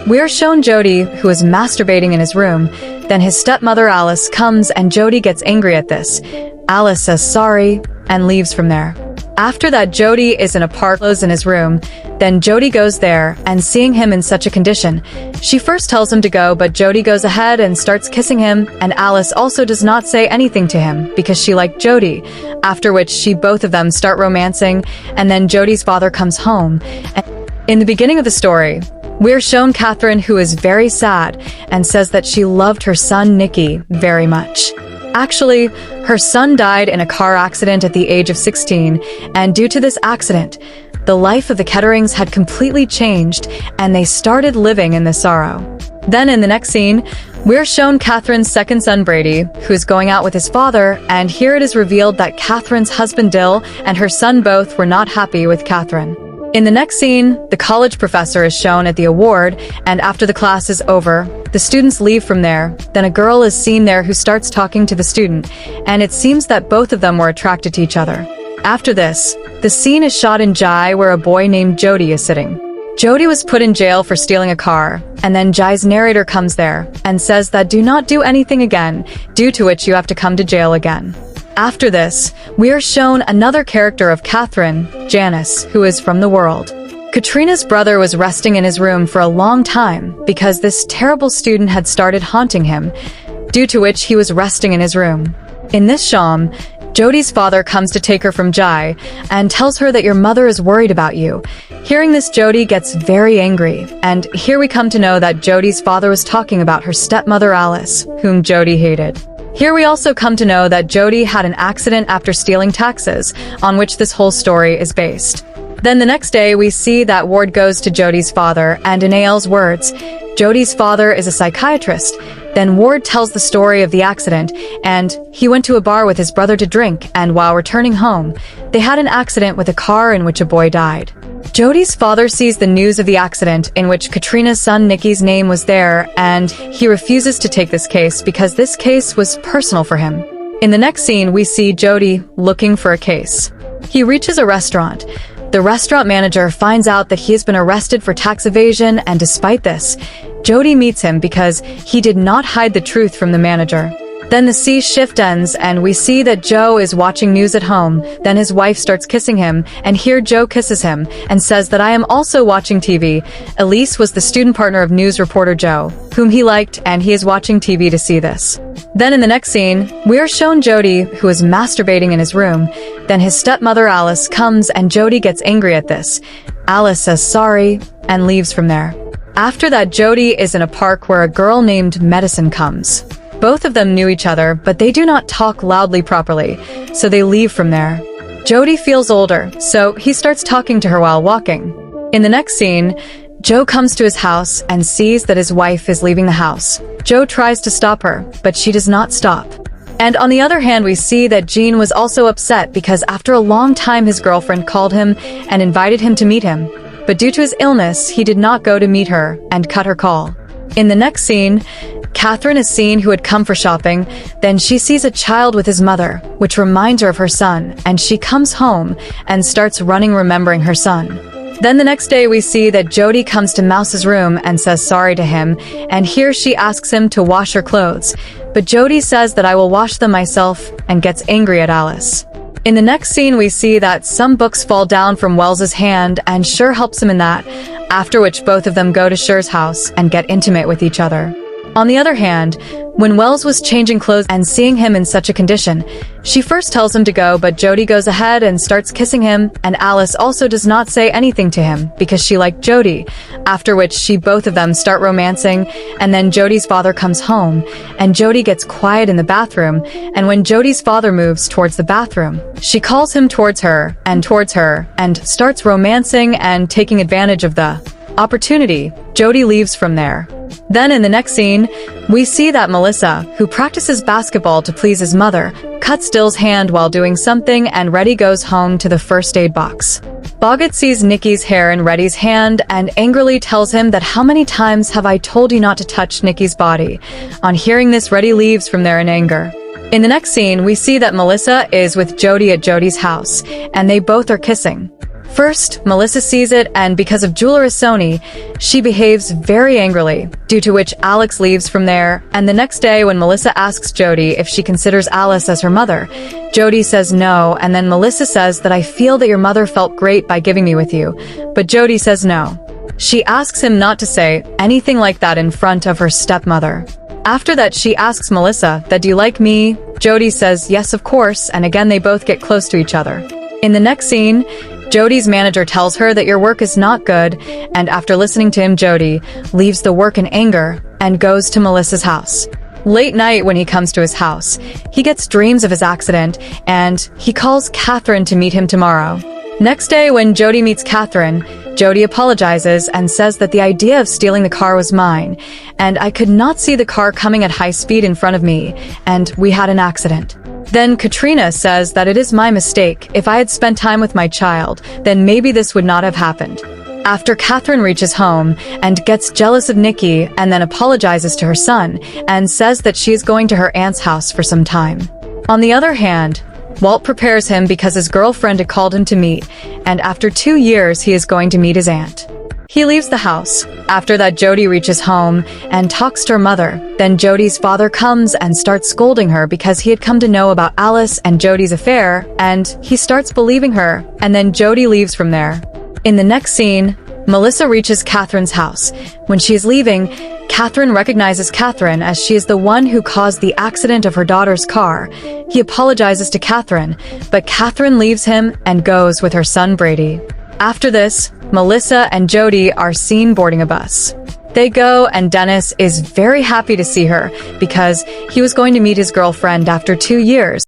We're shown Jody, who is masturbating in his room. Then his stepmother Alice comes and Jody gets angry at this. Alice says sorry and leaves from there. After that, Jody is in a park clothes in his room. Then Jody goes there, and seeing him in such a condition, she first tells him to go, but Jody goes ahead and starts kissing him, and Alice also does not say anything to him because she liked Jody. After which both of them start romancing, and then Jody's father comes home. In the beginning of the story, we're shown Catherine, who is very sad and says that she loved her son Nicky very much. Actually, her son died in a car accident at the age of 16, and due to this accident, the life of the Ketterings had completely changed, and they started living in the sorrow. Then in the next scene, we're shown Catherine's second son Brady, who is going out with his father, and here it is revealed that Catherine's husband Dill and her son both were not happy with Catherine. In the next scene, the college professor is shown at the award, and after the class is over, the students leave from there. Then a girl is seen there who starts talking to the student, and it seems that both of them were attracted to each other. After this, the scene is shot in Jai, where a boy named Jody is sitting. Jody was put in jail for stealing a car, and then Jai's narrator comes there and says that do not do anything again, due to which you have to come to jail again. After this, we are shown another character of Catherine, Janice, who is from the world. Katrina's brother was resting in his room for a long time because this terrible student had started haunting him, due to which he was resting in his room. In this sham, Jody's father comes to take her from Jai and tells her that your mother is worried about you. Hearing this, Jody gets very angry, and here we come to know that Jody's father was talking about her stepmother Alice, whom Jody hated. Here we also come to know that Jody had an accident after stealing taxes, on which this whole story is based. Then the next day, we see that Ward goes to Jody's father, and in A.L.'s words, Jody's father is a psychiatrist. Then Ward tells the story of the accident, and he went to a bar with his brother to drink, and while returning home, they had an accident with a car in which a boy died. Jody's father sees the news of the accident in which Katrina's son Nicky's name was there, and he refuses to take this case because this case was personal for him. In the next scene, we see Jody looking for a case. He reaches a restaurant. The restaurant manager finds out that he has been arrested for tax evasion, and despite this, Jody meets him because he did not hide the truth from the manager. Then the shift ends, and we see that Joe is watching news at home. Then his wife starts kissing him, and here Joe kisses him and says that I am also watching TV. Elise was the student partner of news reporter Joe, whom he liked, and he is watching TV to see this. Then in the next scene, we are shown Jody, who is masturbating in his room. Then his stepmother Alice comes, and Jody gets angry at this. Alice says sorry and leaves from there. After that, Jody is in a park where a girl named Medicine comes. Both of them knew each other, but they do not talk loudly properly, so they leave from there. Jody feels older, so he starts talking to her while walking. In the next scene, Joe comes to his house and sees that his wife is leaving the house. Joe tries to stop her, but she does not stop. And on the other hand, we see that Gene was also upset because after a long time his girlfriend called him and invited him to meet him. But due to his illness, he did not go to meet her and cut her call. In the next scene, Catherine is seen who had come for shopping. Then she sees a child with his mother, which reminds her of her son, and she comes home and starts running remembering her son. Then the next day we see that Jody comes to Mouse's room and says sorry to him, and here she asks him to wash her clothes. But Jody says that I will wash them myself and gets angry at Alice. In the next scene we see that some books fall down from Wells's hand and Cher helps him in that, after which both of them go to Cher's house and get intimate with each other. On the other hand, when Wells was changing clothes and seeing him in such a condition, she first tells him to go, but Jody goes ahead and starts kissing him, and Alice also does not say anything to him because she liked Jody, after which both of them start romancing, and then Jody's father comes home, and Jody gets quiet in the bathroom, and when Jody's father moves towards the bathroom, she calls him towards her, and starts romancing and taking advantage of the opportunity. Jody leaves from there. Then in the next scene, we see that Melissa, who practices basketball to please his mother, cuts Dill's hand while doing something, and Reddy goes home to the first aid box. Boggett sees Nicky's hair in Reddy's hand and angrily tells him that how many times have I told you not to touch Nicky's body. On hearing this, Reddy leaves from there in anger. In the next scene, we see that Melissa is with Jody at Jody's house, and they both are kissing. First, Melissa sees it, and because of Jeweler Sony, she behaves very angrily, due to which Alex leaves from there. And the next day, when Melissa asks Jody if she considers Alice as her mother, Jody says no, and then Melissa says that I feel that your mother felt great by giving me with you, but Jody says no. She asks him not to say anything like that in front of her stepmother. After that, she asks Melissa that, do you like me? Jody says yes, of course, and again they both get close to each other. In the next scene, Jody's manager tells her that your work is not good, and after listening to him, Jody leaves the work in anger and goes to Melissa's house. Late night, when he comes to his house, he gets dreams of his accident, and he calls Catherine to meet him tomorrow. Next day, when Jody meets Catherine, Jody apologizes and says that the idea of stealing the car was mine, and I could not see the car coming at high speed in front of me, and we had an accident. Then Katrina says that it is my mistake. If I had spent time with my child, then maybe this would not have happened. After Catherine reaches home and gets jealous of Nikki and then apologizes to her son and says that she is going to her aunt's house for some time. On the other hand, Walt prepares him because his girlfriend had called him to meet, and after 2 years he is going to meet his aunt. He leaves the house. After that, Jody reaches home and talks to her mother. Then Jody's father comes and starts scolding her because he had come to know about Alice and Jody's affair, and he starts believing her, and then Jody leaves from there. In the next scene, Melissa reaches Catherine's house. When she is leaving, Catherine recognizes Catherine as she is the one who caused the accident of her daughter's car. He apologizes to Catherine, but Catherine leaves him and goes with her son Brady. After this, Melissa and Jody are seen boarding a bus. They go, and Dennis is very happy to see her because he was going to meet his girlfriend after 2 years.